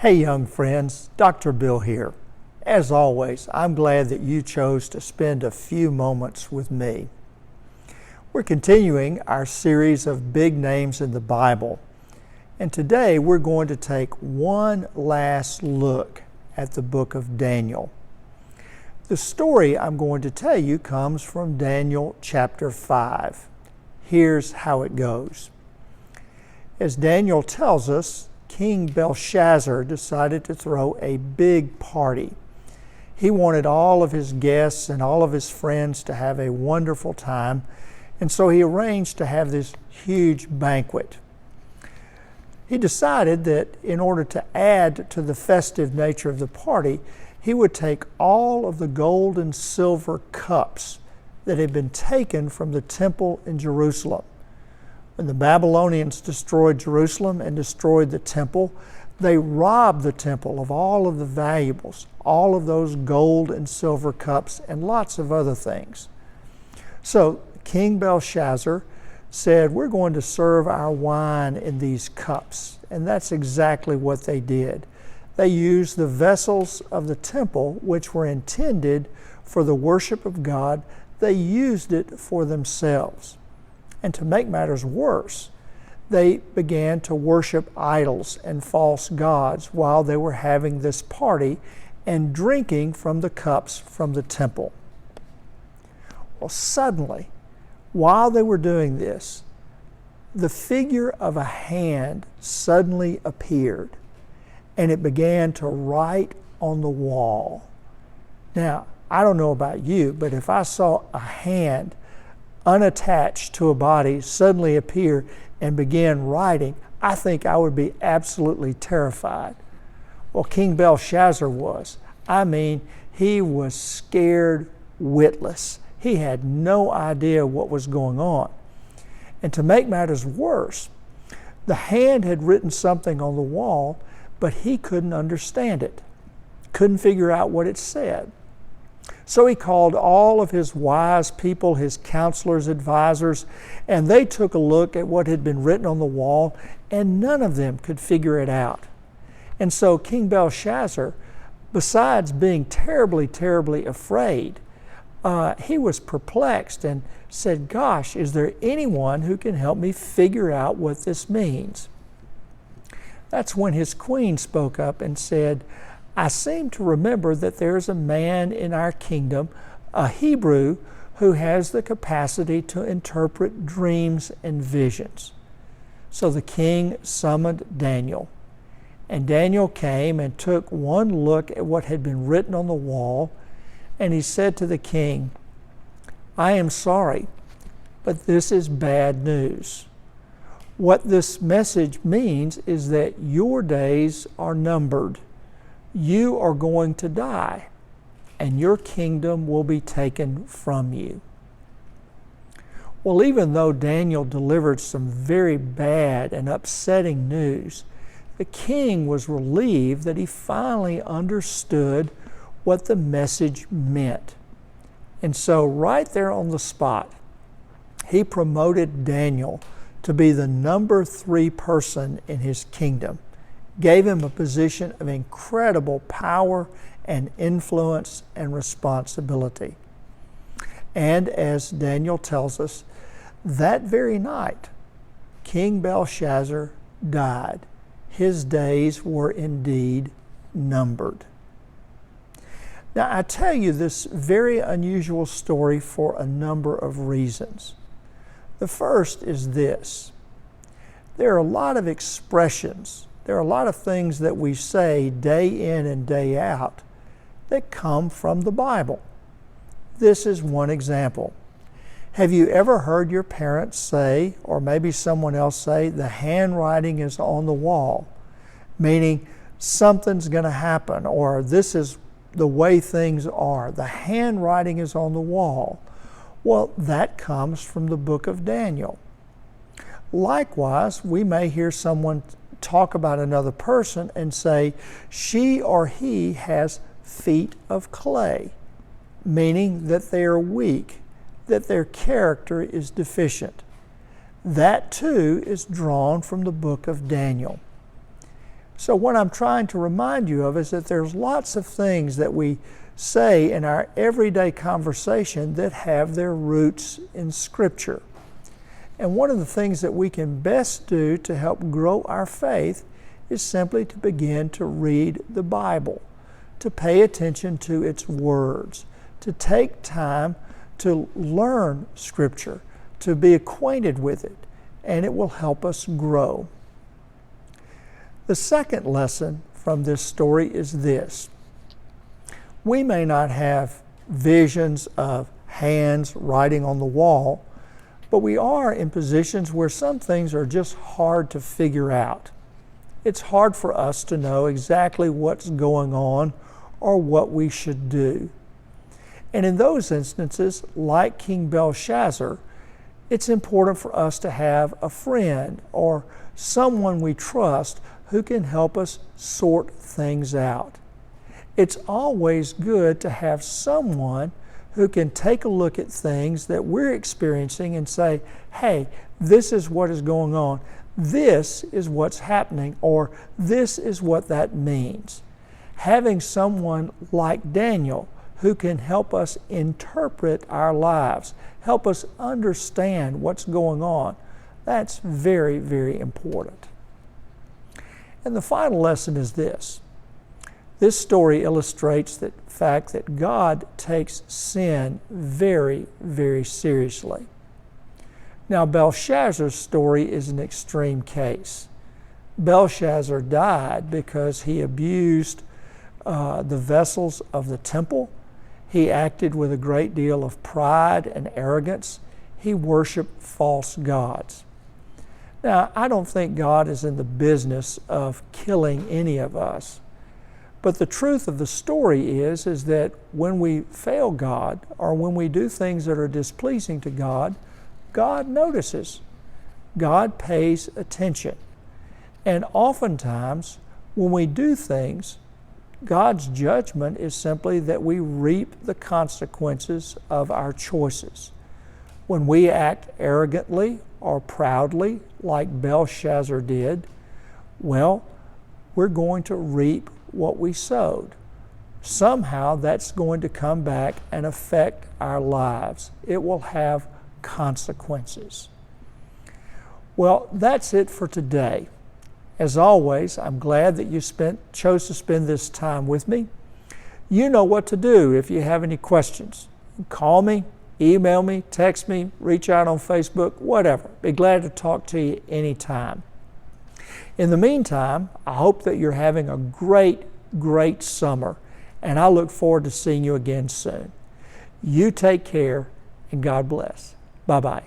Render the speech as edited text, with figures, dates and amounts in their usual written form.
Hey young friends, Dr. Bill here. As always, I'm glad that you chose to spend a few moments with me. We're continuing our series of big names in the Bible, and today we're going to take one last look at the book of Daniel. The story I'm going to tell you comes from Daniel chapter 5. Here's how it goes. As Daniel tells us, King Belshazzar decided to throw a big party. He wanted all of his guests and all of his friends to have a wonderful time, and so he arranged to have this huge banquet. He decided that in order to add to the festive nature of the party, he would take all of the gold and silver cups that had been taken from the temple in Jerusalem. When the Babylonians destroyed Jerusalem and destroyed the temple, they robbed the temple of all of the valuables, all of those gold and silver cups, and lots of other things. So King Belshazzar said, we're going to serve our wine in these cups. And that's exactly what they did. They used the vessels of the temple, which were intended for the worship of God. They used it for themselves. And to make matters worse, they began to worship idols and false gods while they were having this party and drinking from the cups from the temple. Well, suddenly, while they were doing this, the figure of a hand suddenly appeared, and it began to write on the wall. Now, I don't know about you, but if I saw a hand unattached to a body suddenly appear and begin writing, I think I would be absolutely terrified. Well, King Belshazzar was. I mean, he was scared witless. He had no idea what was going on. And to make matters worse, the hand had written something on the wall, but he couldn't understand it, couldn't figure out what it said. So he called all of his wise people, his counselors, advisors, and they took a look at what had been written on the wall, and none of them could figure it out. And so King Belshazzar, besides being terribly, terribly afraid, he was perplexed and said, gosh, is there anyone who can help me figure out what this means? That's when his queen spoke up and said, I seem to remember that there's a man in our kingdom, a Hebrew, who has the capacity to interpret dreams and visions. So the king summoned Daniel, and Daniel came and took one look at what had been written on the wall, and he said to the king, I am sorry, but this is bad news. What this message means is that your days are numbered. You are going to die, and your kingdom will be taken from you. Well, even though Daniel delivered some very bad and upsetting news, the king was relieved that he finally understood what the message meant. And so right there on the spot, he promoted Daniel to be the number 3 person in his kingdom, gave him a position of incredible power and influence and responsibility. And as Daniel tells us, that very night, King Belshazzar died. His days were indeed numbered. Now, I tell you this very unusual story for a number of reasons. The first is this. There are a lot of expressions, there are a lot of things that we say day in and day out that come from the Bible. This is one example. Have you ever heard your parents say, or maybe someone else say, the handwriting is on the wall, meaning something's going to happen, or this is the way things are. The handwriting is on the wall. Well, that comes from the book of Daniel. Likewise, we may hear someone talk about another person and say, she or he has feet of clay, meaning that they are weak, that their character is deficient. That too is drawn from the book of Daniel. So what I'm trying to remind you of is that there's lots of things that we say in our everyday conversation that have their roots in Scripture. And one of the things that we can best do to help grow our faith is simply to begin to read the Bible, to pay attention to its words, to take time to learn Scripture, to be acquainted with it, and it will help us grow. The second lesson from this story is this. We may not have visions of hands writing on the wall, but we are in positions where some things are just hard to figure out. It's hard for us to know exactly what's going on or what we should do. And in those instances, like King Belshazzar, it's important for us to have a friend or someone we trust who can help us sort things out. It's always good to have someone who can take a look at things that we're experiencing and say, hey, this is what is going on. This is what's happening, or this is what that means. Having someone like Daniel who can help us interpret our lives, help us understand what's going on, that's very, very important. And the final lesson is this. This story illustrates the fact that God takes sin very, very seriously. Now, Belshazzar's story is an extreme case. Belshazzar died because he abused the vessels of the temple. He acted with a great deal of pride and arrogance. He worshiped false gods. Now, I don't think God is in the business of killing any of us. But the truth of the story is that when we fail God or when we do things that are displeasing to God, God notices. God pays attention. And oftentimes, when we do things, God's judgment is simply that we reap the consequences of our choices. When we act arrogantly or proudly, like Belshazzar did, well, we're going to reap what we sowed. Somehow that's going to come back and affect our lives. It will have consequences. Well, that's it for today. As always, I'm glad that you chose to spend this time with me. You know what to do if you have any questions. Call me, email me, text me, reach out on Facebook, whatever. Be glad to talk to you anytime. In the meantime, I hope that you're having a great, great summer, and I look forward to seeing you again soon. You take care, and God bless. Bye-bye.